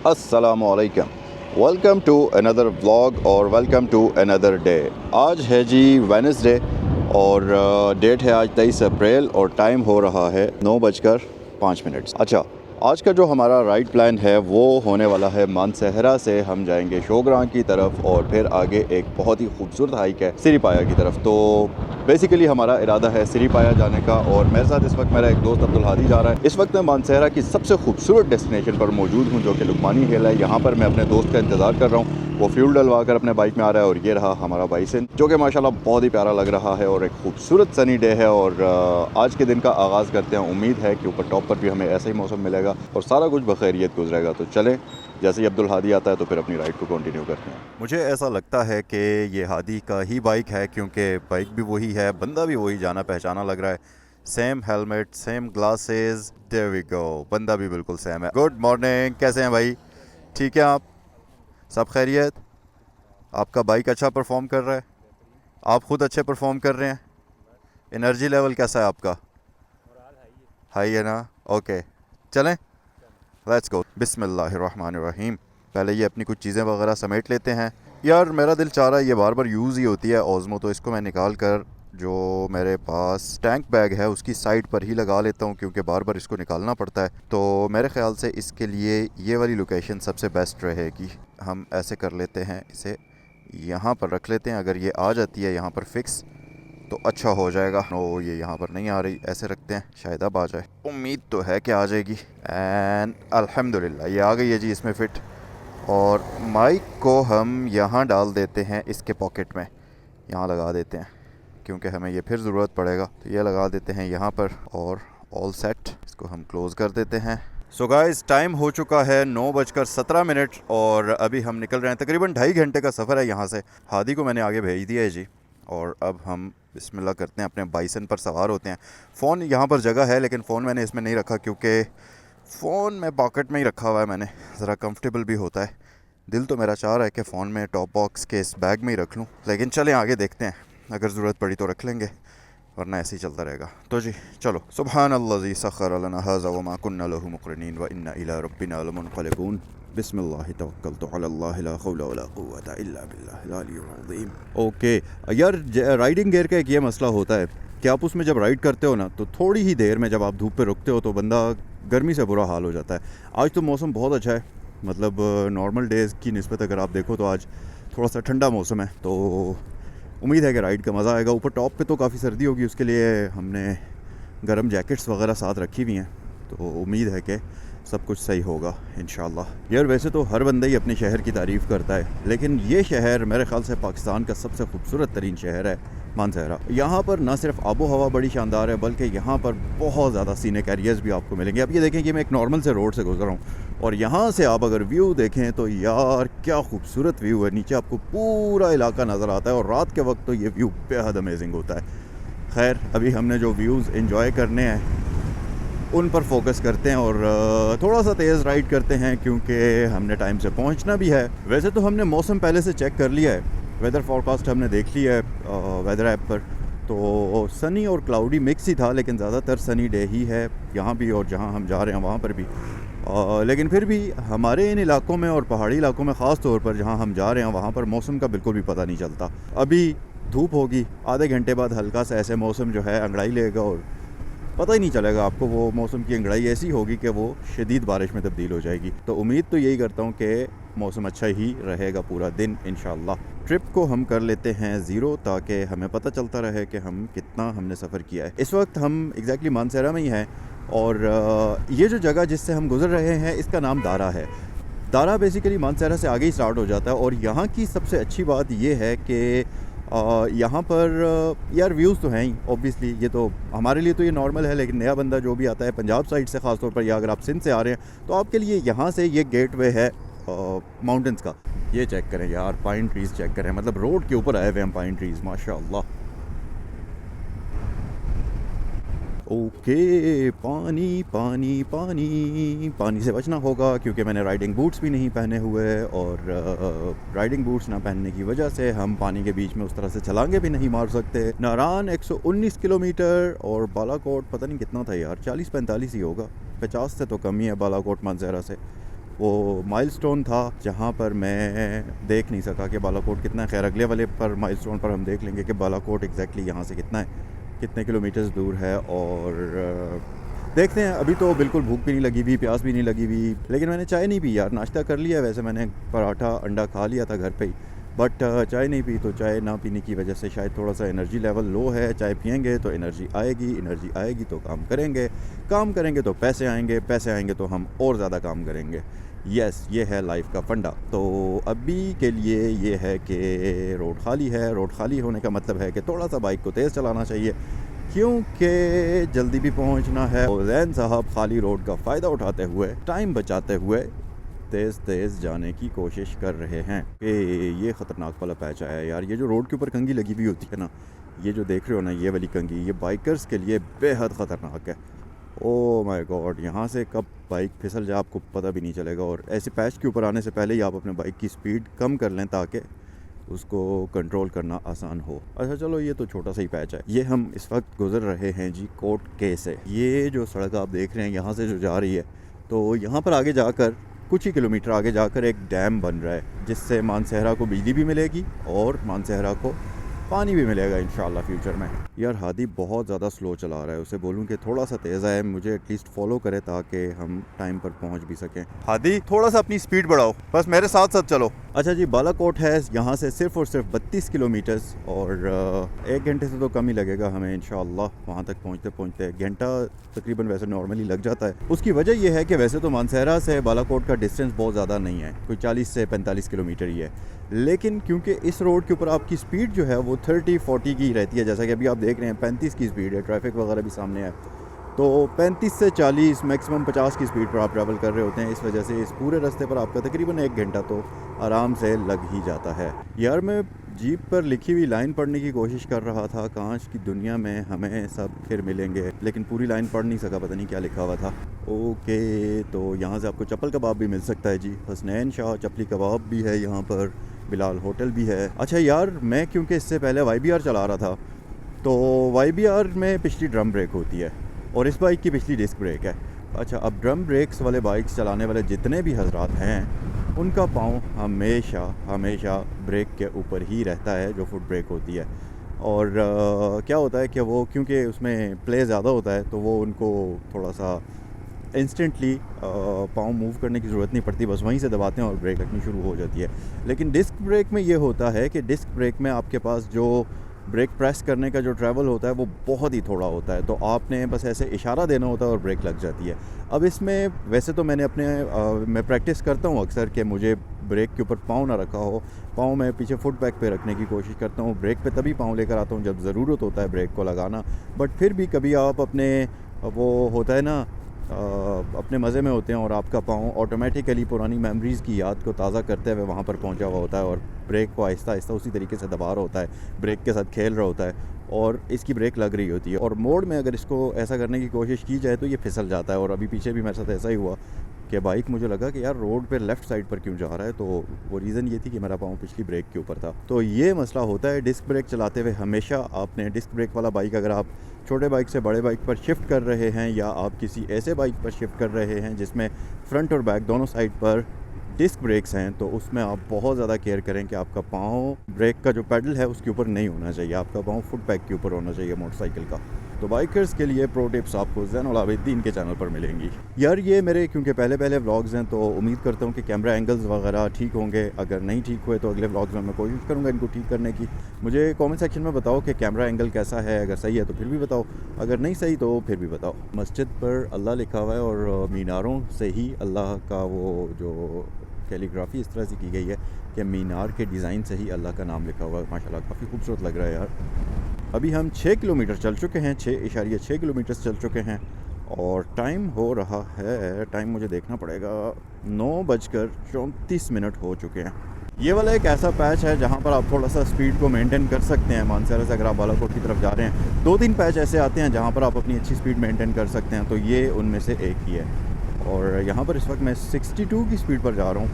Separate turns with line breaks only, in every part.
अस्सलामुअलैकुम, welcome to another vlog और welcome to another day. आज है जी वेडनेसडे और डेट है आज 23 अप्रैल और टाइम हो रहा है 9:05। अच्छा, आज का जो हमारा राइड प्लान है वो होने वाला है मानसहरा से हम जाएंगे शोग्रां की तरफ और फिर आगे एक बहुत ही खूबसूरत हाइक है सिरीपाया की तरफ। तो बेसिकली हमारा इरादा है सिरीपाया जाने का और मेरे साथ इस वक्त मेरा एक दोस्त अब्दुल हादी जा रहा है। इस वक्त मैं मानसहरा की सबसे खूबसूरत डेस्टिनेशन पर मौजूद हूँ जो कि लुकमानी हिल है। यहाँ पर मैं अपने दोस्त का इंतज़ार कर रहा हूँ, वो फ्यूल डलवा कर अपने बाइक में आ रहा है। और ये रहा हमारा बाइसन जो कि माशाल्लाह बहुत ही प्यारा लग रहा है और एक खूबसूरत सनी डे है। और आज के दिन का आगाज़ करते हैं। उम्मीद है कि ऊपर टॉप पर भी हमें ऐसा ही मौसम मिलेगा और सारा कुछ बखैरियत गुजरेगा। तो चलें, जैसे ही अब्दुल हादी आता है तो फिर अपनी राइड को कंटिन्यू करते हैं। मुझे ऐसा लगता है कि ये हादी का ही बाइक है क्योंकि बाइक भी वही है, बंदा भी वही, जाना पहचाना लग रहा है। Same helmet, same glasses, there we go, बंदा भी बिल्कुल सेम है। गुड मॉर्निंग, कैसे हैं भाई? ठीक है आप? सब खैरियत? आपका बाइक अच्छा परफॉर्म कर रहा है, आप खुद अच्छे परफॉर्म कर रहे हैं। एनर्जी लेवल कैसा है आपका? हाई है ना? ओके, चलें, लेट्स गो। बिस्मिल्लाहिर्रहमानिर्रहीम। पहले ये अपनी कुछ चीज़ें वगैरह समेट लेते हैं। यार मेरा दिल चाह रहा है, ये बार बार यूज़ ही होती है ओज़मो, तो इसको मैं निकाल कर जो मेरे पास टैंक बैग है उसकी साइड पर ही लगा लेता हूँ क्योंकि बार बार इसको निकालना पड़ता है। तो मेरे ख़्याल से इसके लिए ये वाली लोकेशन सबसे बेस्ट रहेगी। हम ऐसे कर लेते हैं, इसे यहाँ पर रख लेते हैं। अगर ये आ जाती है यहाँ पर फिक्स तो अच्छा हो जाएगा। ओ, ये यहाँ पर नहीं आ रही, ऐसे रखते हैं, शायद अब आ जाए। उम्मीद तो है कि आ जाएगी। एंड अल्हम्दुलिल्लाह ये आ गई है जी इसमें फ़िट। और माइक को हम यहाँ डाल देते हैं, इसके पॉकेट में यहाँ लगा देते हैं क्योंकि हमें ये फिर ज़रूरत पड़ेगा। तो ये लगा देते हैं यहाँ पर और ऑल सेट। इसको हम क्लोज़ कर देते हैं। सो गाइस, टाइम हो चुका है 9:17 और अभी हम निकल रहे हैं। तकरीबन 2.5 घंटे का सफ़र है यहाँ से। हादी को मैंने आगे भेज दिया है जी और अब हम बिस्मिल्लाह करते हैं, अपने बाइसन पर सवार होते हैं। फ़ोन यहाँ पर जगह है लेकिन फ़ोन मैंने इसमें नहीं रखा क्योंकि फ़ोन में पॉकेट में ही रखा हुआ है मैंने, ज़रा कंफर्टेबल भी होता है। दिल तो मेरा चाह रहा है कि फ़ोन में टॉप बॉक्स के इस बैग में ही रख लूँ, लेकिन चलें आगे देखते हैं, अगर ज़रूरत पड़ी तो रख लेंगे वरना ऐसे ही चलता रहेगा। तो जी चलो। सुब्हानल्लाज़ी सख़्ख़र लना हाज़ा व मा कुन्ना लहू मुक़रिनीन व इन्ना इला रब्बिना लमुनक़लिबून। बिस्मिल्लाहि तवक्कलतु अलल्लाहि ला हौला वला कुव्वता इल्ला बिल्लाहिल अलिय्यिल अज़ीम। ओके यार, राइडिंग गियर का एक ये मसला होता है कि आप उसमें जब राइड करते हो ना तो थोड़ी ही देर में जब आप धूप पे रुकते हो तो बंदा गर्मी से बुरा हाल हो जाता है। आज तो मौसम बहुत अच्छा है, मतलब नॉर्मल डेज़ की निस्बत अगर आप देखो तो आज थोड़ा सा ठंडा मौसम है। तो उम्मीद है कि राइड का मज़ा आएगा। ऊपर टॉप पे तो काफ़ी सर्दी होगी, उसके लिए हमने गर्म जैकेट्स वगैरह साथ रखी हुई हैं, तो उम्मीद है कि सब कुछ सही होगा इंशाल्लाह। यार वैसे तो हर बंदा ही अपने शहर की तारीफ़ करता है, लेकिन ये शहर मेरे ख़्याल से पाकिस्तान का सबसे खूबसूरत तरीन शहर है मानसहरा। यहाँ पर ना सिर्फ आबो हवा बड़ी शानदार है बल्कि यहाँ पर बहुत ज़्यादा सीनिक एरियाज़ भी आपको मिलेंगे। अब ये देखें कि मैं एक नॉर्मल से रोड से गुजर रहा हूँ और यहाँ से आप अगर व्यू देखें तो यार क्या खूबसूरत व्यू है। नीचे आपको पूरा इलाका नज़र आता है और रात के वक्त तो ये व्यू बेहद अमेजिंग होता है। खैर, अभी हमने जो व्यूज़ एंजॉय करने हैं उन पर फोकस करते हैं और थोड़ा सा तेज़ राइड करते हैं क्योंकि हमने टाइम से पहुंचना भी है। वैसे तो हमने मौसम पहले से चेक कर लिया है, वेदर फोरकास्ट हमने देख लिया है वेदर ऐप पर, तो सनी और क्लाउडी मिक्स ही था, लेकिन ज़्यादातर सनी डे ही है यहाँ भी और जहाँ हम जा रहे हैं वहाँ पर भी। लेकिन फिर भी हमारे इन इलाकों में और पहाड़ी इलाकों में ख़ास तौर पर जहाँ हम जा रहे हैं वहाँ पर मौसम का बिल्कुल भी पता नहीं चलता। अभी धूप होगी, आधे घंटे बाद हल्का सा ऐसे मौसम जो है अंगड़ाई लेगा और पता ही नहीं चलेगा आपको। वो मौसम की अंगड़ाई ऐसी होगी कि वो शदीद बारिश में तब्दील हो जाएगी। तो उम्मीद तो यही करता हूँ कि मौसम अच्छा ही रहेगा पूरा दिन इंशाल्लाह। ट्रिप को हम कर लेते हैं ज़ीरो ताकि हमें पता चलता रहे कि हम कितना हमने सफ़र किया है। इस वक्त हम एग्जैक्टली मानसहरा में ही हैं और ये जो जगह जिससे हम गुज़र रहे हैं इसका नाम दारा है। दारा बेसिकली मानसहरा से आगे ही स्टार्ट हो जाता है और यहाँ की सबसे अच्छी बात ये है कि यहाँ पर यार व्यूज़ तो हैं ही ऑब्वियसली, ये तो हमारे लिए तो ये नॉर्मल है, लेकिन नया बंदा जो भी आता है पंजाब साइड से ख़ास तौर पर या अगर आप सिंध से आ रहे हैं तो आपके लिए यहाँ से ये गेटवे है माउंटेंस का। ये चेक करें यार, पाइन ट्रीज़ चेक करें, मतलब रोड के ऊपर आए हुए हैं पाइन ट्रीज़, माशाल्लाह। ओके, पानी पानी पानी पानी से बचना होगा क्योंकि मैंने राइडिंग बूट्स भी नहीं पहने हुए और राइडिंग बूट्स ना पहनने की वजह से हम पानी के बीच में उस तरह से छलांगे भी नहीं मार सकते। नारान 119 किलोमीटर और बालाकोट पता नहीं कितना था यार, 40-45 ही होगा, 50 से तो कम ही है बालाकोट मानसहरा से। वो माइलस्टोन था जहाँ पर मैं देख नहीं सका कि बालाकोट कितना है। खैर अगले वाले पर माइलस्टोन पर हम देख लेंगे कि बालाकोट एग्जैक्टली यहाँ से कितना है, कितने किलोमीटर्स दूर है। और देखते हैं। अभी तो बिल्कुल भूख भी नहीं लगी हुई, प्यास भी नहीं लगी हुई, लेकिन मैंने चाय नहीं पी यार। नाश्ता कर लिया, वैसे मैंने पराठा अंडा खा लिया था घर पे ही, बट चाय नहीं पी। तो चाय ना पीने की वजह से शायद थोड़ा सा एनर्जी लेवल लो है। चाय पियेंगे तो एनर्जी आएगी तो काम करेंगे तो पैसे आएंगे तो हम और ज़्यादा काम करेंगे। यस, ये है लाइफ का फंडा। तो अभी के लिए ये है कि रोड खाली है। रोड खाली होने का मतलब है कि थोड़ा सा बाइक को तेज़ चलाना चाहिए, क्योंकि जल्दी भी पहुंचना है। और जैन साहब खाली रोड का फ़ायदा उठाते हुए, टाइम बचाते हुए तेज़ जाने की कोशिश कर रहे हैं। कि ये ख़तरनाक वाला पैच आया यार। ये जो रोड के ऊपर कंघी लगी हुई होती है ना, ये जो देख रहे हो ना, ये वाली कंघी, ये बाइकर्स के लिए बेहद ख़तरनाक है। ओह माय गॉड, यहाँ से कब बाइक फिसल जाए आपको पता भी नहीं चलेगा। और ऐसे पैच के ऊपर आने से पहले ही आप अपने बाइक की स्पीड कम कर लें ताकि उसको कंट्रोल करना आसान हो। अच्छा चलो, ये तो छोटा सा ही पैच है। ये हम इस वक्त गुजर रहे हैं जी कोट के से। ये जो सड़क आप देख रहे हैं यहाँ से जो जा रही है, तो यहाँ पर आगे जाकर कुछ ही किलोमीटर आगे जाकर एक डैम बन रहा है, जिससे मानसहरा को बिजली भी मिलेगी और मानसहरा को पानी भी मिलेगा इंशाल्लाह फ्यूचर में। यार हादी बहुत ज़्यादा स्लो चला रहा है, उसे बोलूँ कि थोड़ा सा तेज़ आए, मुझे एटलीस्ट फॉलो करे ताकि हम टाइम पर पहुंच भी सकें। हादी थोड़ा सा अपनी स्पीड बढ़ाओ, बस मेरे साथ साथ चलो। अच्छा जी, बालाकोट है यहाँ से सिर्फ और सिर्फ 32 किलोमीटर्स, और 1 घंटे से तो कम ही लगेगा हमें इंशाल्लाह वहाँ तक पहुँचते। 1 घंटा तकरीबन वैसे नॉर्मली लग जाता है। उसकी वजह यह है कि वैसे तो मानसहरा से बालाकोट का डिस्टेंस बहुत ज़्यादा नहीं है, कोई 40 से 45 किलोमीटर ही है, लेकिन क्योंकि इस रोड के ऊपर आपकी स्पीड जो है वो 30-40 की रहती है। जैसा कि अभी आप देख रहे हैं 35 की स्पीड है, ट्रैफिक वगैरह भी सामने है, तो 35 से 40 मैक्सिमम 50 की स्पीड पर आप ट्रैवल कर रहे होते हैं। इस वजह से इस पूरे रास्ते पर आपका तकरीबन 1 घंटा तो आराम से लग ही जाता है। यार मैं जीप पर लिखी हुई लाइन पढ़ने की कोशिश कर रहा था, कांच की दुनिया में हमें सब फिर मिलेंगे, लेकिन पूरी लाइन पढ़ नहीं सका, पता नहीं क्या लिखा हुआ था। ओके, तो यहाँ से आपको चप्पल कबाब भी मिल सकता है जी। हसनैन शाह चपली कबाब भी है यहाँ पर, बिलाल होटल भी है। अच्छा यार, मैं क्योंकि इससे पहले YBR चला रहा था, तो YBR में पिछली ड्रम ब्रेक होती है और इस बाइक की पिछली डिस्क ब्रेक है। अच्छा, अब ड्रम ब्रेक्स वाले बाइक्स चलाने वाले जितने भी हजरात हैं, उनका पाँव हमेशा ब्रेक के ऊपर ही रहता है, जो फुट ब्रेक होती है। और क्या होता है कि वो क्योंकि उसमें प्ले ज़्यादा होता है, तो वो उनको थोड़ा सा इंस्टेंटली पाँव मूव करने की ज़रूरत नहीं पड़ती, बस वहीं से दबाते हैं और ब्रेक लगनी शुरू हो जाती है। लेकिन डिस्क ब्रेक में ये होता है कि डिस्क ब्रेक में आपके पास जो ब्रेक प्रेस करने का जो ट्रैवल होता है वो बहुत ही थोड़ा होता है, तो आपने बस ऐसे इशारा देना होता है और ब्रेक लग जाती है। अब इसमें वैसे तो मैं प्रैक्टिस करता हूँ अक्सर कि मुझे ब्रेक के ऊपर पाँव ना रखा हो, पाँव मैं पीछे फुट बैक पे रखने की कोशिश करता हूँ। ब्रेक पे तभी पाँव लेकर आता हूँ जब ज़रूरत होता है ब्रेक को लगाना, बट फिर भी कभी आप अपने वो होता है ना अपने मज़े में होते हैं और आपका पाँव ऑटोमेटिकली पुरानी मेमोरीज़ की याद को ताज़ा करते हुए वहाँ पर पहुँचा हुआ होता है और ब्रेक को आहिस्ता आहिस्ता उसी तरीके से दबा रहा होता है, ब्रेक के साथ खेल रहा होता है और इसकी ब्रेक लग रही होती है। और मोड़ में अगर इसको ऐसा करने की कोशिश की जाए तो ये फिसल जाता है। और अभी पीछे भी मेरे साथ ऐसा ही हुआ कि बाइक मुझे लगा कि यार रोड पे लेफ़्ट साइड पर क्यों जा रहा है, तो वो रीज़न ये थी कि मेरा पाँव पिछली ब्रेक के ऊपर था। तो ये मसला होता है डिस्क ब्रेक चलाते हुए। हमेशा आपने डिस्क ब्रेक वाला बाइक, अगर आप छोटे बाइक से बड़े बाइक पर शिफ्ट कर रहे हैं या आप किसी ऐसे बाइक पर शिफ्ट कर रहे हैं जिसमें फ्रंट और बैक दोनों साइड पर डिस्क ब्रेक्स हैं, तो उसमें आप बहुत ज़्यादा केयर करें कि आपका पाँव ब्रेक का जो पैडल है उसके ऊपर नहीं होना चाहिए, आपका पाँव फुट पैक के ऊपर होना चाहिए मोटरसाइकिल का। तो बाइकर्स के लिए प्रो टिप्स आपको ज़ैनुल आबिदीन के चैनल पर मिलेंगी। यार ये मेरे क्योंकि पहले व्लॉग्स हैं, तो उम्मीद करता हूँ कि कैमरा एंगल्स वगैरह ठीक होंगे। अगर नहीं ठीक हुए तो अगले व्लॉग्स में मैं कोशिश करूँगा इनको ठीक करने की। मुझे कमेंट सेक्शन में बताओ कि कैमरा एंगल कैसा है, अगर सही है तो फिर भी बताओ, अगर नहीं सही तो फिर भी बताओ। मस्जिद पर अल्लाह लिखा हुआ है और मीनारों से ही अल्लाह का वो जो कैलीग्राफी इस तरह से की गई है कि मीनार के डिज़ाइन से ही अल्लाह का नाम लिखा हुआ है। माशाल्लाह काफ़ी खूबसूरत लग रहा है यार। अभी हम 6 किलोमीटर चल चुके हैं, 6.6 किलोमीटर चल चुके हैं और टाइम हो रहा है, टाइम मुझे देखना पड़ेगा, 9:34 हो चुके हैं। ये वाला एक ऐसा पैच है जहाँ पर आप थोड़ा सा स्पीड को मेंटेन कर सकते हैं। मानसहरा से अगर आप बालाकोट की तरफ जा रहे हैं, 2-3 पैच ऐसे आते हैं जहाँ पर आप अपनी अच्छी स्पीड मेंटेन कर सकते हैं, तो ये उनमें से एक ही है। और यहाँ पर इस वक्त मैं 62 की स्पीड पर जा रहा हूँ।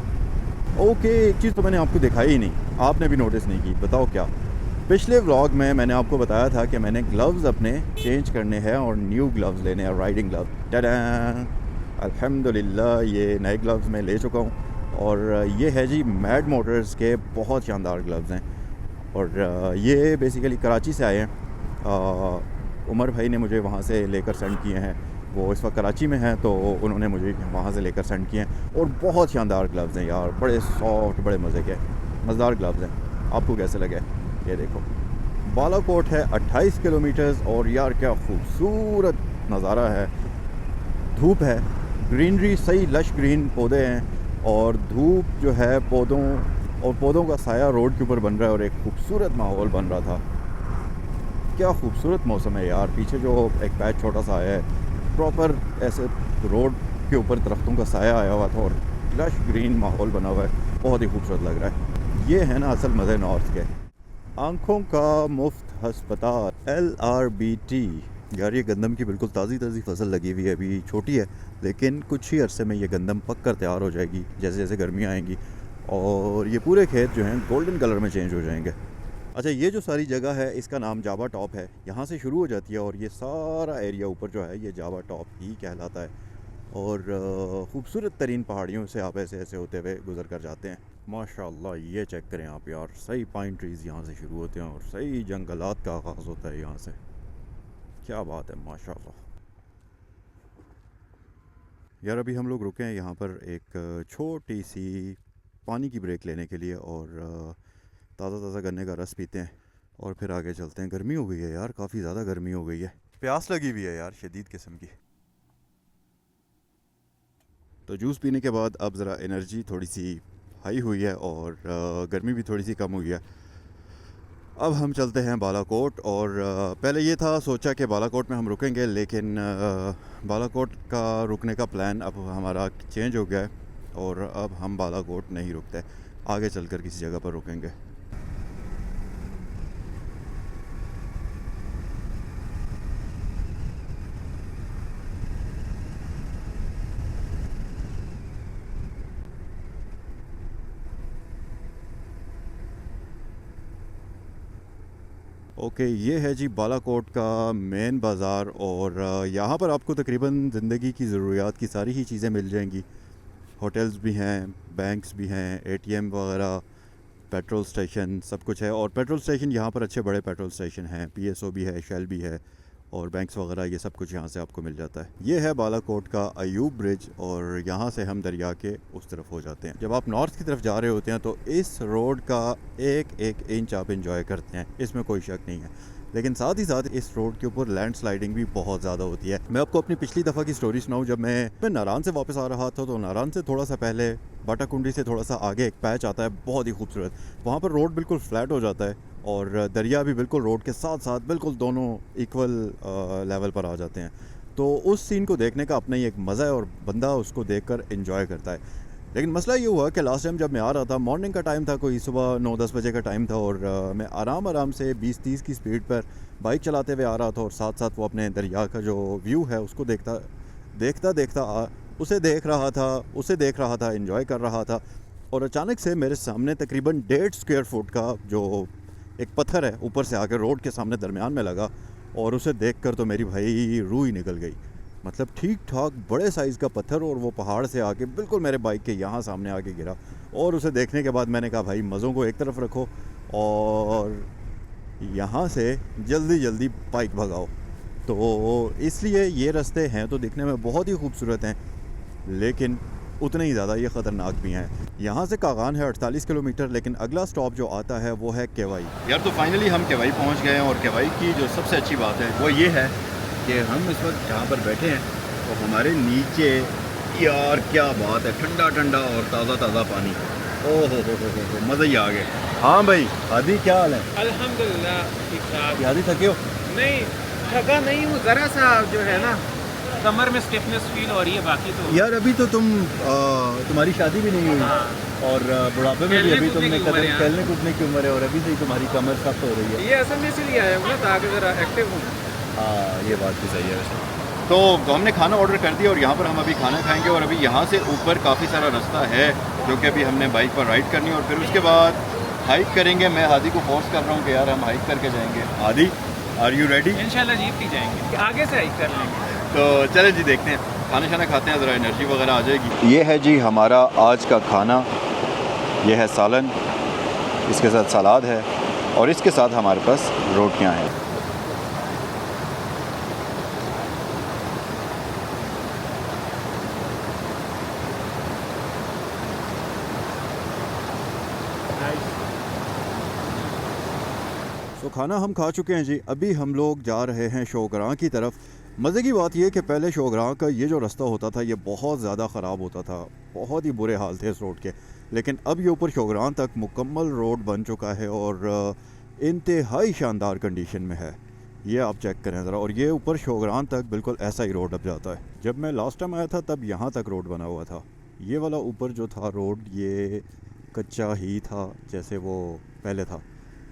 ओके, एक चीज़ तो मैंने आपको दिखाई ही नहीं, आपने भी नोटिस नहीं की, बताओ क्या। पिछले व्लॉग में मैंने आपको बताया था कि मैंने ग्लव्स अपने चेंज करने हैं और न्यू ग्लव्स लेने हैं, राइडिंग ग्लव। टाडा, अल्हम्दुलिल्लाह ये नए ग्लव्स मैं ले चुका हूँ और ये है जी मैड मोटर्स के बहुत शानदार ग्लव्स हैं और ये बेसिकली कराची से आए हैं। उमर भाई ने मुझे वहाँ से लेकर सेंड किए हैं, वो इस वक्त कराची में हैं तो उन्होंने मुझे वहाँ से लेकर सेंड किए हैं और बहुत शानदार ग्लव्स हैं यार, बड़े सॉफ्ट, बड़े मज़े के मज़ेदार ग्लव्स हैं। आपको कैसे लगे? ये देखो, बालाकोट है 28 किलोमीटर्स और यार क्या खूबसूरत नज़ारा है। धूप है, ग्रीनरी सही लश ग्रीन पौधे हैं और धूप जो है पौधों का साया रोड के ऊपर बन रहा है और एक खूबसूरत माहौल बन रहा था। क्या खूबसूरत मौसम है यार। पीछे जो एक पैच छोटा सा आया है, प्रॉपर ऐसे रोड के ऊपर दरख्तों का साया आया हुआ था और लश ग्रीन माहौल बना हुआ है, बहुत ही खूबसूरत लग रहा है। ये है ना असल मज़े नॉर्थ के। आँखों का मुफ्त हस्पताल LRBT। यार ये गंदम की बिल्कुल ताज़ी फसल लगी हुई है, अभी छोटी है लेकिन कुछ ही अरसे में ये गंदम पक कर तैयार हो जाएगी जैसे जैसे गर्मियाँ आएंगी और ये पूरे खेत जो हैं गोल्डन कलर में चेंज हो जाएंगे। अच्छा, ये जो सारी जगह है इसका नाम जावा टॉप है, यहाँ से शुरू हो जाती है और ये सारा एरिया ऊपर जो है ये जावा टॉप ही कहलाता है और ख़ूबसूरत तरीन पहाड़ियों से आप ऐसे ऐसे होते हुए गुजर कर जाते हैं। माशाल्लाह ये चेक करें आप यार, सही पाइन ट्रीज़ यहाँ से शुरू होते हैं और सही जंगलात का आगाज़ होता है यहाँ से। क्या बात है माशाल्लाह। यार अभी हम लोग रुके हैं यहाँ पर एक छोटी सी पानी की ब्रेक लेने के लिए और ताज़ा गन्ने का रस पीते हैं और फिर आगे चलते हैं। गर्मी हो गई है यार, काफ़ी ज़्यादा गर्मी हो गई है, प्यास लगी हुई है यार शदीद किस्म की। तो जूस पीने के बाद अब ज़रा एनर्जी थोड़ी सी हाई हुई है और गर्मी भी थोड़ी सी कम हुई है। अब हम चलते हैं बालाकोट और पहले ये था सोचा कि बालाकोट में हम रुकेंगे लेकिन बालाकोट का रुकने का प्लान अब हमारा चेंज हो गया है और अब हम बालाकोट नहीं रुकते, आगे चलकर किसी जगह पर रुकेंगे। ओके, ये है जी बालाकोट का मेन बाज़ार और यहाँ पर आपको तकरीबन ज़िंदगी की ज़रूरियात की सारी ही चीज़ें मिल जाएंगी। होटल्स भी हैं, बैंक्स भी हैं, ATM वगैरह, पेट्रोल स्टेशन, सब कुछ है। और पेट्रोल स्टेशन यहाँ पर अच्छे बड़े पेट्रोल स्टेशन हैं, PSO भी है, शेल भी है और बैंक्स वगैरह, ये सब कुछ यहाँ से आपको मिल जाता है। ये है बालाकोट का अयूब ब्रिज और यहाँ से हम दरिया के उस तरफ हो जाते हैं। जब आप नॉर्थ की तरफ जा रहे होते हैं तो इस रोड का एक इंच आप इंजॉय करते हैं, इसमें कोई शक नहीं है। लेकिन साथ ही साथ इस रोड के ऊपर लैंड स्लाइडिंग भी बहुत ज़्यादा होती है। मैं आपको अपनी पिछली दफ़ा की स्टोरी सुनाऊँ, जब मैं नारान से वापस आ रहा था तो नारान से थोड़ा सा पहले बाटाकुंडी से थोड़ा सा आगे एक पैच आता है बहुत ही खूबसूरत। वहाँ पर रोड बिल्कुल फ्लैट हो जाता है और दरिया भी बिल्कुल रोड के साथ साथ बिल्कुल दोनों इक्वल लेवल पर आ जाते हैं। तो उस सीन को देखने का अपना ही एक मज़ा है और बंदा उसको देखकर एंजॉय करता है। लेकिन मसला ये हुआ कि लास्ट टाइम जब मैं आ रहा था, मॉर्निंग का टाइम था, कोई सुबह 9-10 बजे का टाइम था और मैं आराम से 20-30 की स्पीड पर बाइक चलाते हुए आ रहा था और साथ साथ वो अपने दरिया का जो व्यू है उसको देखता उसे देख रहा था, एंजॉय कर रहा था। और अचानक से मेरे सामने तकरीबन 1.5 स्क्वायर फुट का जो एक पत्थर है ऊपर से आकर रोड के सामने दरमियान में लगा और उसे देखकर तो मेरी भाई रूह ही निकल गई। मतलब ठीक ठाक बड़े साइज़ का पत्थर और वो पहाड़ से आके बिल्कुल मेरे बाइक के यहाँ सामने आके गिरा। और उसे देखने के बाद मैंने कहा भाई मज़ों को एक तरफ रखो और यहाँ से जल्दी बाइक भगाओ। तो इसलिए ये रास्ते हैं तो दिखने में बहुत ही खूबसूरत हैं लेकिन उतने ही ज़्यादा ये ख़तरनाक भी हैं। यहाँ से कागान है 48 किलोमीटर, लेकिन अगला स्टॉप जो आता है वो है केवाई। यार तो फाइनली हम केवाई पहुँच गए हैं और केवाई की जो सबसे अच्छी बात है वो ये है कि हम इस वक्त जहाँ पर बैठे हैं तो हमारे नीचे, यार क्या बात है, ठंडा और ताज़ा पानी। ओह हो मज़ा ही आ गया। हाँ भाई हादी, क्या हाल है?
अल्हम्दुलिल्लाह ठीक ठाक।
हादी थके हो?
नहीं थका नहीं हूँ, ज़रा सा जो है ना कमर में स्टिफनेस फील हो रही है, बाकी तो
यार अभी तो तुम्हारी शादी भी नहीं हुई और बुढ़ापे में भी अभी तुमने खेलने कूदने की उम्र है और अभी से ही तुम्हारी कमर सख्त हो रही है।
ये असल में इसलिए आया हूँ ना ताकि ज़रा एक्टिव हूँ।
हाँ ये बात भी सही है वैसे। तो हमने खाना ऑर्डर कर दिया और यहाँ पर हम अभी खाना खाएंगे और अभी यहाँ से ऊपर काफ़ी सारा रास्ता है जो कि अभी हमने बाइक पर राइड करनी है और फिर उसके बाद हाइक करेंगे। मैं हादी को फोर्स कर रहा हूँ कि यार हम हाइक करके जाएंगे। Hadi are you ready?
इंशाल्लाह जीत ही जाएंगे, आगे से हाइक कर लेंगे।
तो चले जी देखते हैं। खाने शाने खाते हैं, ज़रा एनर्जी वगैरह आ जाएगी। ये है जी हमारा आज का खाना। ये है सालन, इसके साथ सलाद है और इसके साथ हमारे पास रोटियां हैं। तो खाना हम खा चुके हैं जी। अभी हम लोग जा रहे हैं शोग्रां की तरफ। मज़े की बात यह कि पहले शोग्रां का ये जो रास्ता होता था ये बहुत ज़्यादा ख़राब होता था, बहुत ही बुरे हाल थे इस रोड के। लेकिन अब ये ऊपर शोग्रां तक मुकम्मल रोड बन चुका है और इंतहाई शानदार कंडीशन में है। ये आप चेक करें ज़रा। और ये ऊपर शोग्रां तक बिल्कुल ऐसा ही रोड अब जाता है। जब मैं लास्ट टाइम आया था तब यहाँ तक रोड बना हुआ था। ये वाला ऊपर जो था रोड ये कच्चा ही था जैसे वो पहले था,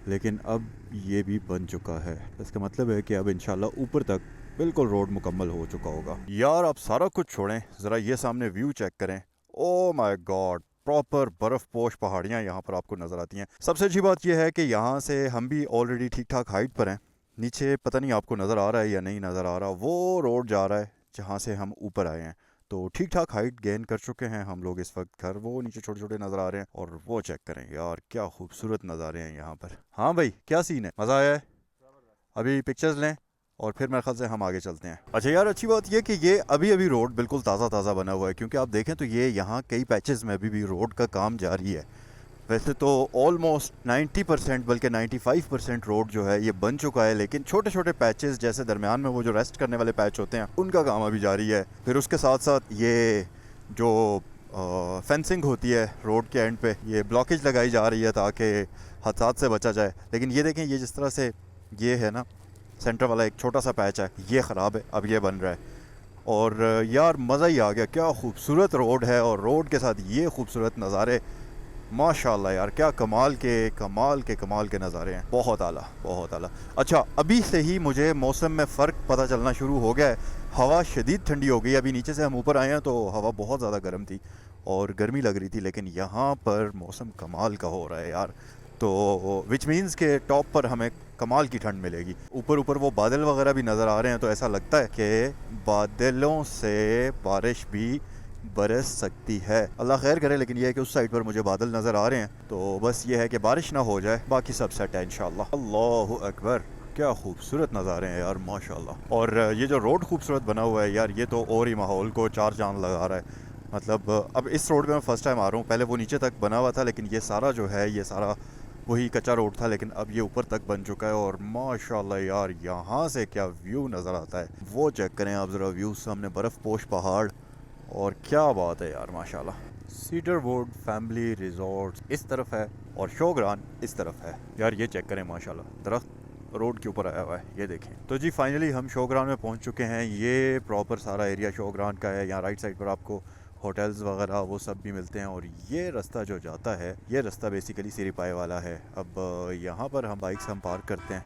लेकिन अब ये भी बन चुका है। इसका मतलब है कि अब इंशाल्लाह ऊपर तक बिल्कुल रोड मुकम्मल हो चुका होगा। यार आप सारा कुछ छोड़ें, ज़रा ये सामने व्यू चेक करें। ओ माय गॉड, प्रॉपर बर्फ़ पोश पहाड़ियाँ यहाँ पर आपको नज़र आती हैं। सबसे अच्छी बात यह है कि यहाँ से हम भी ऑलरेडी ठीक ठाक हाइट पर हैं। नीचे पता नहीं आपको नज़र आ रहा है या नहीं नज़र आ रहा, वो रोड जा रहा है जहाँ से हम ऊपर आए हैं। तो ठीक ठाक हाइट गेन कर चुके हैं हम लोग इस वक्त। घर वो नीचे छोटे छोटे नज़र आ रहे हैं और वो चेक करें यार क्या खूबसूरत नज़ारे हैं यहाँ पर। हाँ भाई क्या सीन है, मज़ा आया है। अभी पिक्चर्स लें और फिर मेरे ख्याल से हम आगे चलते हैं। अच्छा यार अच्छी बात यह कि ये अभी अभी रोड बिल्कुल ताज़ा बना हुआ है, क्योंकि आप देखें तो ये यहाँ कई पैचेस में अभी भी रोड का काम जारी है। वैसे तो ऑलमोस्ट 90% बल्कि 95% रोड जो है ये बन चुका है, लेकिन छोटे छोटे पैचेस जैसे दरमियान में वो जो रेस्ट करने वाले पैच होते हैं उनका काम अभी जारी है। फिर उसके साथ साथ ये जो फेंसिंग होती है रोड के एंड पे, ये ब्लॉकेज लगाई जा रही है ताकि हादसात से बचा जाए। लेकिन ये देखें, ये जिस तरह से ये है ना सेंटर वाला एक छोटा सा पैच है, ये ख़राब है, अब ये बन रहा है। और यार मज़ा ही आ गया, क्या खूबसूरत रोड है और रोड के साथ ये खूबसूरत नज़ारे। माशाल्लाह यार क्या कमाल के नज़ारे हैं। बहुत आला। अच्छा अभी से ही मुझे मौसम में फ़र्क पता चलना शुरू हो गया है। हवा शदीद ठंडी हो गई। अभी नीचे से हम ऊपर आए हैं तो हवा बहुत ज़्यादा गर्म थी और गर्मी लग रही थी, लेकिन यहाँ पर मौसम कमाल का हो रहा है यार। तो विच मीन्स के टॉप पर हमें कमाल की ठंड मिलेगी। ऊपर वो बादल वगैरह भी नज़र आ रहे हैं, तो ऐसा लगता है कि बादलों से बारिश भी बरस सकती है। अल्लाह खैर करे। लेकिन यह है कि उस साइड पर मुझे बादल नज़र आ रहे हैं, तो बस ये है कि बारिश ना हो जाए, बाकी सब सेट है इंशाल्लाह। अल्लाहु अकबर, क्या खूबसूरत नज़ारे हैं यार माशाल्लाह। और ये जो रोड खूबसूरत बना हुआ है यार, ये तो और ही माहौल को चार चांद लगा रहा है। मतलब अब इस रोड पे मैं फ़र्स्ट टाइम आ रहा हूँ। पहले वो नीचे तक बना हुआ था, लेकिन ये सारा जो है ये सारा वही कच्चा रोड था, लेकिन अब ये ऊपर तक बन चुका है। और माशाल्लाह यार यहाँ से क्या व्यू नज़र आता है, वो चेक करें आप ज़रा। व्यू सामने बर्फ़ पोश पहाड़, और क्या बात है यार माशाल्लाह। सीडरवुड फैमिली रिजॉर्ट इस तरफ है और शोग्रां इस तरफ है। यार ये चेक करें माशाल्लाह, दरख्त रोड के ऊपर आया हुआ है, ये देखें। तो जी फाइनली हम शोग्रां में पहुंच चुके हैं। ये प्रॉपर सारा एरिया शोग्रां का है। यहाँ राइट साइड पर आपको होटल्स वगैरह वो सब भी मिलते हैं। और ये रास्ता जो जाता है, ये रास्ता बेसिकली सिरिपाई वाला है। अब यहाँ पर हम बाइक्स पार्क करते हैं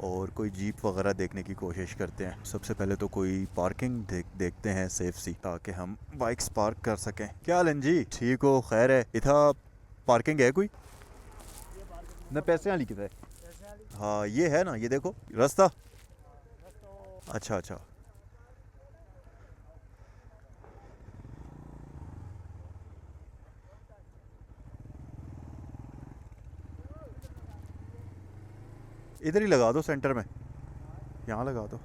और कोई जीप वगैरह देखने की कोशिश करते हैं। सबसे पहले तो कोई पार्किंग देखते हैं सेफ सी, ताकि हम बाइक्स पार्क कर सकें। क्या हाल जी, ठीक हो, खैर है। इतना पार्किंग है कोई न? पैसे वाली किधर है? हाँ ये है ना, ये देखो रास्ता। अच्छा इधर ही लगा दो, सेंटर में यहाँ लगा दो।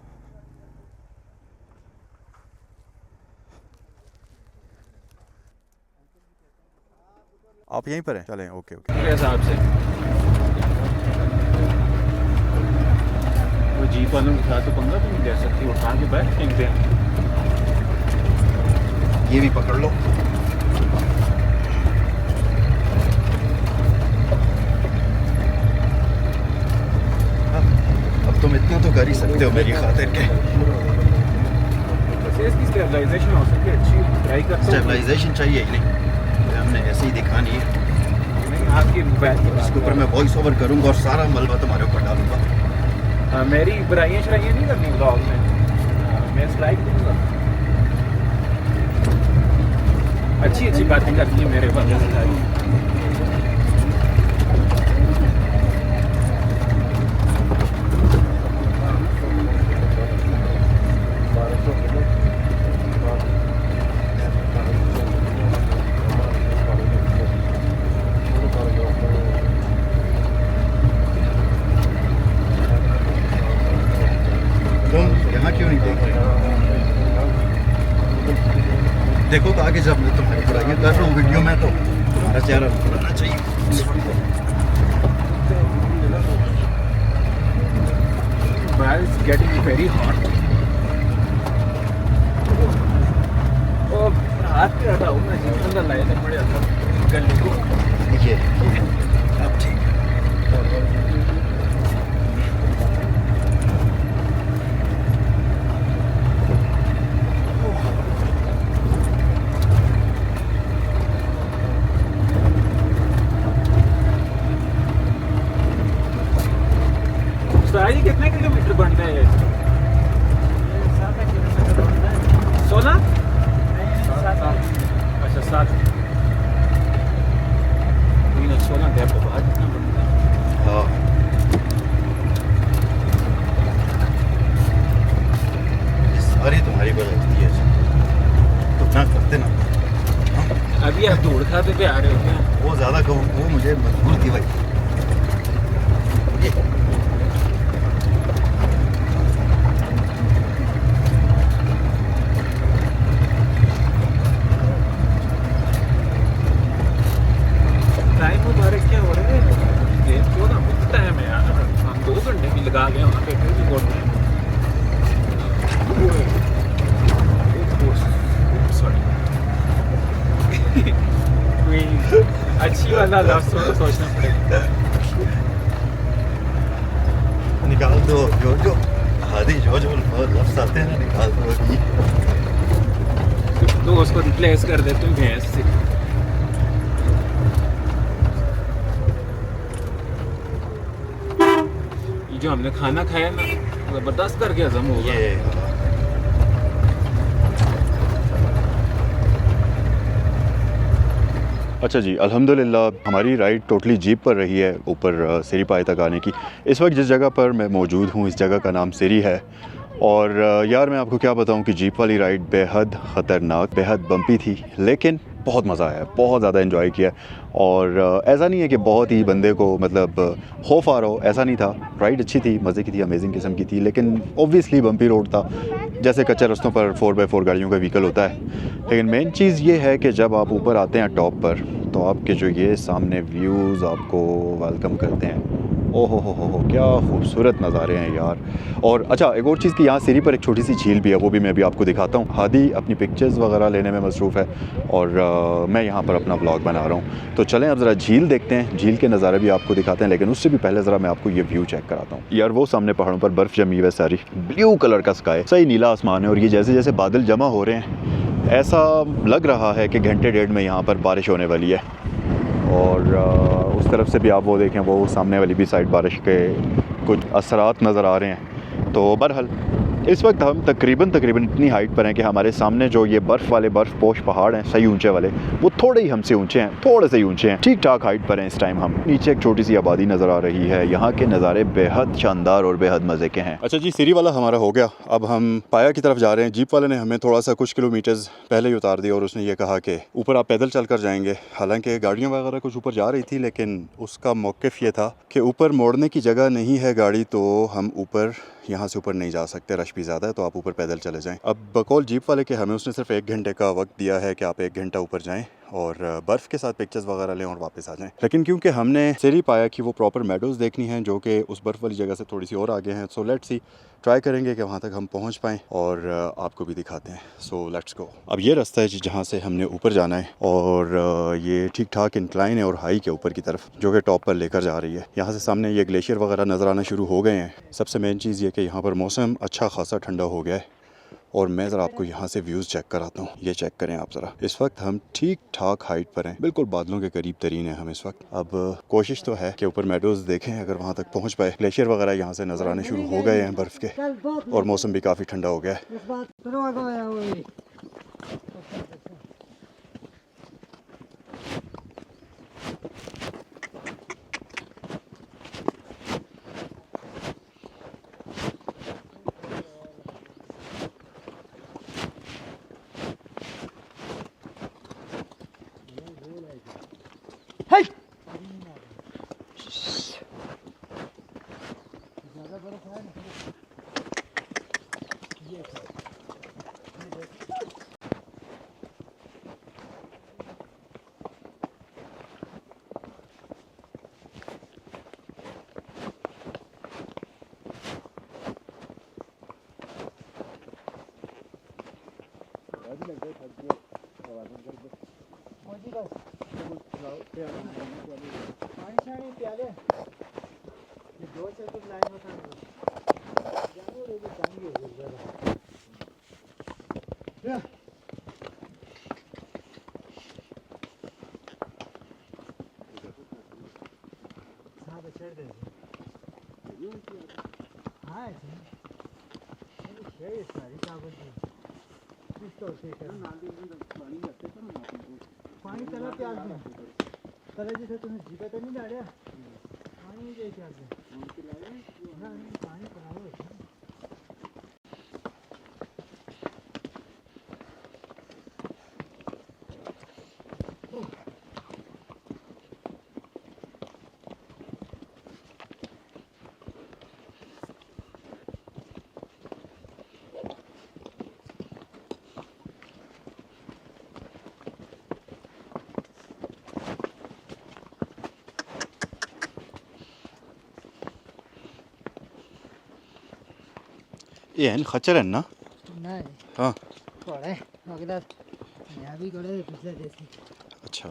आप यहीं पर हैं? चलें, ओके।
हिसाब से वो जीप वालों के साथ तो पंगा भी नहीं ले सकती, उठा के बैठ फेंकते हैं।
ये भी पकड़ लो। तुम इतना तो कर ही सकते हो मेरी खातिर के।
बस इसकी स्टेबलाइजेशन हो सकती है अच्छी, ट्राई करते हैं।
स्टेबलाइजेशन चाहिए ही नहीं, हमने ऐसे ही दिखानी है।
नहीं आपकी
इसके ऊपर मैं वॉइस ओवर करूंगा और सारा मलबा तुम्हारे ऊपर डालूंगा।
मेरी बुराइयाँ शराइयाँ नहीं करनी ब्लॉग में, मैं स्ट्राइक दूंगा। अच्छी बातें करती है मेरे पास।
आगे जब मैं तुम्हारी बुराइयां कर रहा हूँ वीडियो में तो तुम्हारा चेहरा बनाना चाहिए।
It's getting very hot. Oh, हाथ पे हटाऊँ मैं जितना लाइट पड़ जाता गले को।
ये अब ठीक है।
सारी कितने किलोमीटर बनता है? 16? अच्छा 7। 16 गैप के बाद कितना बनता है?
हाँ सारी तुम्हारी गलती है, तुम ना करते ना।
अभी आप धूल खाते पे आ रहे हो क्या?
वो ज़्यादा कहूँ वो मुझे मजबूर थी भाई।
टाइम मुबारक क्या हो रहा है? 14 मिनट टाइम है यार। हम 2 घंटे भी लगा गए वहाँ पे फिर भी बहुत टाइम। सॉरी अच्छी वाला लफ्ज़ सोचना पड़ेगा।
निकाल दो जो हादी जो लफ्ज़ आते हैं ना, निकाल दो अभी।
तो उसको रिप्लेस कर दे तुम भैंस से। ये जो हमने खाना खाया ना ज़बरदस्त करके हजम हो गया।
अच्छा जी, अल्हम्दुलिल्लाह हमारी राइड टोटली जीप पर रही है ऊपर सिरी पाए तक आने की। इस वक्त जिस जगह पर मैं मौजूद हूँ इस जगह का नाम सिरी है। और यार मैं आपको क्या बताऊँ कि जीप वाली राइड बेहद ख़तरनाक, बेहद बम्पी थी, लेकिन बहुत मज़ा आया, बहुत ज़्यादा एंजॉय किया। और ऐसा नहीं है कि बहुत ही बंदे को मतलब खौफ आ रहा हो, ऐसा नहीं था। राइड अच्छी थी, मज़े की थी, अमेजिंग किस्म की थी, लेकिन ऑब्वियसली बम्पी रोड था, जैसे कच्चे रास्तों पर 4x4 गाड़ियों का व्हीकल होता है। लेकिन मेन चीज़ ये है कि जब आप ऊपर आते हैं टॉप पर तो आपके जो ये सामने व्यूज़ आपको वेलकम करते हैं। ओहो हो क्या खूबसूरत नज़ारे हैं यार। और अच्छा एक और चीज़ कि यहाँ सिरी पर एक छोटी सी झील भी है, वो भी मैं अभी आपको दिखाता हूँ। हादी अपनी पिक्चर्स वगैरह लेने में मसरूफ़ है और मैं यहाँ पर अपना व्लॉग बना रहा हूँ। तो चलें अब ज़रा झील देखते हैं, झील के नज़ारे भी आपको दिखाते हैं, लेकिन उससे भी पहले ज़रा मैं आपको ये व्यू चेक कराता हूँ। यार वो सामने पहाड़ों पर बर्फ़ जमी हुई है सारी, ब्लू कलर का स्काई, सही नीला आसमान है। और ये जैसे जैसे बादल जमा हो रहे हैं ऐसा लग रहा है कि घंटे डेढ़ में यहाँ पर बारिश होने वाली है। और उस तरफ से भी आप वो देखें, वो सामने वाली भी साइड बारिश के कुछ असरात नज़र आ रहे हैं। तो बहरहाल इस वक्त हम तकरीबन इतनी हाइट पर हैं कि हमारे सामने जो ये बर्फ़ वाले बर्फ़ पोश पहाड़ हैं सही ऊंचे वाले, वो थोड़े ही हमसे ऊंचे हैं, थोड़े से ही ऊंचे हैं, ठीक ठाक हाइट पर हैं इस टाइम हम। नीचे एक छोटी सी आबादी नज़र आ रही है। यहाँ के नज़ारे बेहद शानदार और बेहद मज़े के हैं। अच्छा जी, सिरी वाला हमारा हो गया, अब हम पाया की तरफ जा रहे हैं। जीप वाले ने हमें थोड़ा सा कुछ किलोमीटर्स पहले ही उतार दिया और उसने ये कहा कि ऊपर आप पैदल चल कर जाएंगे। हालांकि गाड़ियाँ वगैरह कुछ ऊपर जा रही थी, लेकिन उसका मौक़िफ़ ये था कि ऊपर मोड़ने की जगह नहीं है गाड़ी, तो हम ऊपर यहाँ से ऊपर नहीं जा सकते, रश भी ज़्यादा है, तो आप ऊपर पैदल चले जाएं। अब बकौल जीप वाले के हमें उसने सिर्फ 1 घंटे का वक्त दिया है कि आप 1 घंटा ऊपर जाएं और बर्फ़ के साथ पिक्चर्स वगैरह लें और वापस आ जाएं। लेकिन क्योंकि हमने सिरी पाया कि वो प्रॉपर मेडोज़ देखनी हैं जो कि उस बर्फ़ वाली जगह से थोड़ी सी और आगे हैं, सो लेट्स सी, ट्राई करेंगे कि वहाँ तक हम पहुँच पाएँ और आपको भी दिखाते हैं। So let's go. अब ये रास्ता है जहाँ से हमने ऊपर जाना है और ये ठीक ठाक इंक्लाइन है और हाई के ऊपर की तरफ जो कि टॉप पर लेकर जा रही है। यहाँ से सामने ये ग्लेशियर वगैरह नज़र आना शुरू हो गए हैं। सबसे मेन चीज़ ये कि यहाँ पर मौसम अच्छा खासा ठंडा हो गया है और मैं ज़रा आपको यहाँ से व्यूज़ चेक कराता हूँ। ये चेक करें आप ज़रा, इस वक्त हम ठीक ठाक हाइट पर हैं, बिल्कुल बादलों के करीब तरीन है हम इस वक्त। अब कोशिश तो है कि ऊपर मेडोज़ देखें, अगर वहाँ तक पहुँच पाए। ग्लेशियर वगैरह यहाँ से नज़र आने शुरू हो गए हैं बर्फ़ के और मौसम भी काफ़ी ठंडा हो गया है।
मोदी बस पानी शानी प्याले ये दो से कुछ लाइन होता है जानो रे भी जाएंगे जरा या साहब चढ़ दे हां ये सारी कागज कुछ तो ठीक है पानी चला प्याज में कल जैसे तुम्हें जीपे तो नहीं डालिया पानी दे प्याज में ना पानी पड़ाओ
ये है खच्चर है ना
नहीं
हाँ
पड़े अगला यहाँ भी करे पिछले जैसे
अच्छा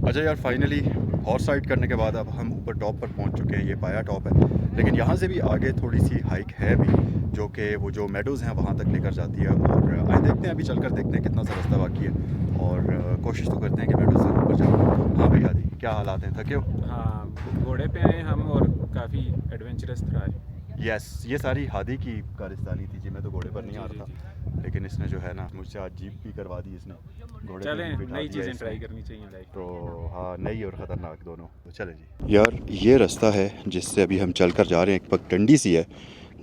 अच्छा यार फाइनली हॉर्स राइड करने के बाद अब हम ऊपर टॉप पर पहुंच चुके हैं। ये पाया टॉप है, लेकिन यहाँ से भी आगे थोड़ी सी हाइक है भी, जो कि वो जो मेडोज़ हैं वहाँ तक लेकर जाती है। और आए देखते हैं, अभी चलकर देखते हैं कितना सा रास्ता बाकी है, और कोशिश तो करते हैं कि मेडोज़ से ऊपर जाए। हाँ भैया दी, क्या हालात हैं, थके हो?
हाँ, घोड़े पे आए हम और काफ़ी एडवेंचरस रहा है।
यस, ये सारी हादी की कारस्तानी थी जी। मैं तो घोड़े पर नहीं आ
जी,
रहा
जी,
था, लेकिन इसने जो है ना मुझसे आज जीप भी करवा दी इसने। घोड़े पे
चलें,
भी बिठा
नई
दिया
चीज़ें
इसने।
ट्राई करनी चाहिए लाइफ।
तो हाँ, नई और ख़तरनाक दोनों। तो चले जी यार, ये रास्ता है जिससे अभी हम चल कर जा रहे हैं। एक पगडंडी सी है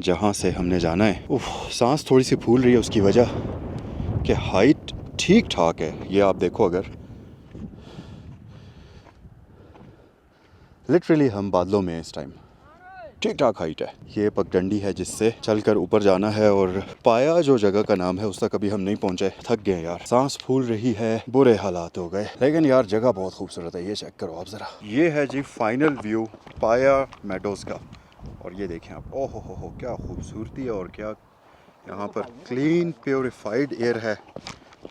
जहाँ से हमने जाना है। उफ, सांस थोड़ी सी फूल रही है, उसकी वजह कि हाइट ठीक ठाक है। ये आप देखो, अगर लिटरली हम बादलों में इस टाइम, ठीक ठाक हाइट है। ये पगडंडी है जिससे चलकर ऊपर जाना है, और पाया जो जगह का नाम है उस तक अभी हम नहीं पहुंचे। थक गए यार, सांस फूल रही है, बुरे हालात हो गए, लेकिन यार जगह बहुत खूबसूरत है। ये चेक करो आप ज़रा, ये है जी फाइनल व्यू पाया मेडोज़ का। और ये देखें आप, ओहो हो क्या खूबसूरती है, और क्या यहाँ पर क्लीन प्योरीफाइड एयर है,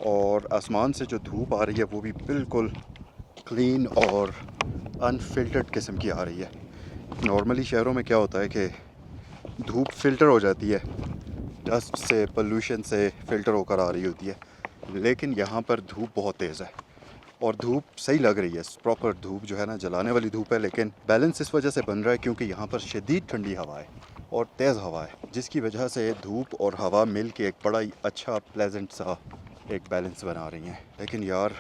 और आसमान से जो धूप आ रही है वो भी बिल्कुल क्लीन और अनफिल्टर्ड किस्म की आ रही है। नॉर्मली शहरों में क्या होता है कि धूप फ़िल्टर हो जाती है, डस्ट से, पोल्यूशन से फ़िल्टर होकर आ रही होती है, लेकिन यहाँ पर धूप बहुत तेज़ है, और धूप सही लग रही है। प्रॉपर धूप जो है ना, जलाने वाली धूप है, लेकिन बैलेंस इस वजह से बन रहा है क्योंकि यहाँ पर शदीद ठंडी हवा है और तेज़ हवा है, जिसकी वजह से धूप और हवा मिल के एक बड़ा ही अच्छा प्लेजेंट सा एक बैलेंस बना रही हैं। लेकिन यार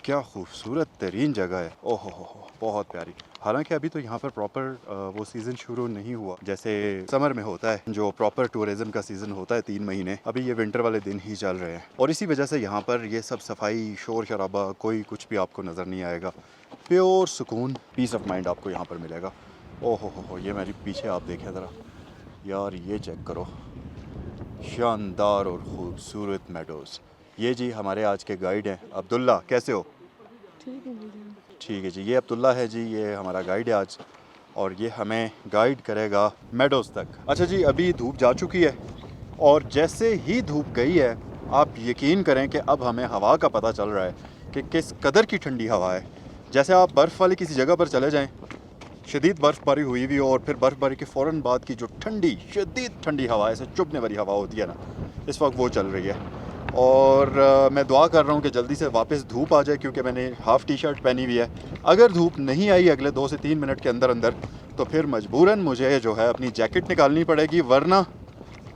क्या खूबसूरत तरीन जगह है, ओहो हो, बहुत प्यारी। हालांकि अभी तो यहाँ पर प्रॉपर वो सीज़न शुरू नहीं हुआ जैसे समर में होता है, जो प्रॉपर टूरिज़्म का सीज़न होता है 3 महीने। अभी ये विंटर वाले दिन ही चल रहे हैं, और इसी वजह से यहाँ पर ये सब सफाई, शोर शराबा, कोई कुछ भी आपको नज़र नहीं आएगा। प्योर सुकून, पीस ऑफ माइंड आपको यहाँ पर मिलेगा। ओहो हो, ये मेरे पीछे आप देखें ज़रा यार, ये चेक करो, शानदार और ख़ूबसूरत मेडोज़। ये जी हमारे आज के गाइड हैं अब्दुल्ला, कैसे हो? ठीक है जी, ये अब्दुल्ला है जी, ये हमारा गाइड है आज, और ये हमें गाइड करेगा मेडोज़ तक। अच्छा जी, अभी धूप जा चुकी है, और जैसे ही धूप गई है आप यकीन करें कि अब हमें हवा का पता चल रहा है कि किस कदर की ठंडी हवा है। जैसे आप बर्फ़ वाली किसी जगह पर चले जाएं, शदीद बर्फ़बारी हुई हुई हो, और फिर बर्फ़बारी के फ़ौरन बाद की जो ठंडी, शदीद ठंडी हवा, ऐसे चुभने वाली हवा होती है ना, इस वक्त वो चल रही है। और मैं दुआ कर रहा हूँ कि जल्दी से वापस धूप आ जाए, क्योंकि मैंने हाफ़ टी शर्ट पहनी हुई है। अगर धूप नहीं आई अगले 2 से 3 मिनट के अंदर अंदर, तो फिर मजबूरन मुझे जो है अपनी जैकेट निकालनी पड़ेगी, वरना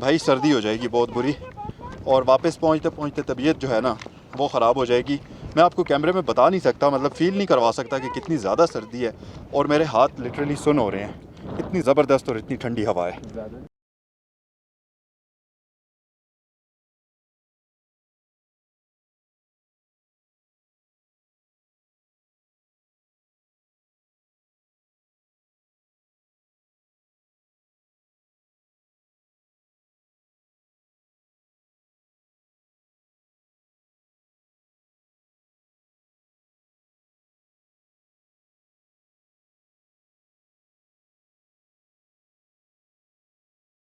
भाई सर्दी हो जाएगी बहुत बुरी, और वापस पहुँचते पहुँचते तबीयत जो है ना वो ख़राब हो जाएगी। मैं आपको कैमरे में बता नहीं सकता, मतलब फ़ील नहीं करवा सकता कि कितनी ज़्यादा सर्दी है, और मेरे हाथ लिटरली सुन हो रहे हैं, इतनी ज़बरदस्त और इतनी ठंडी हवा है।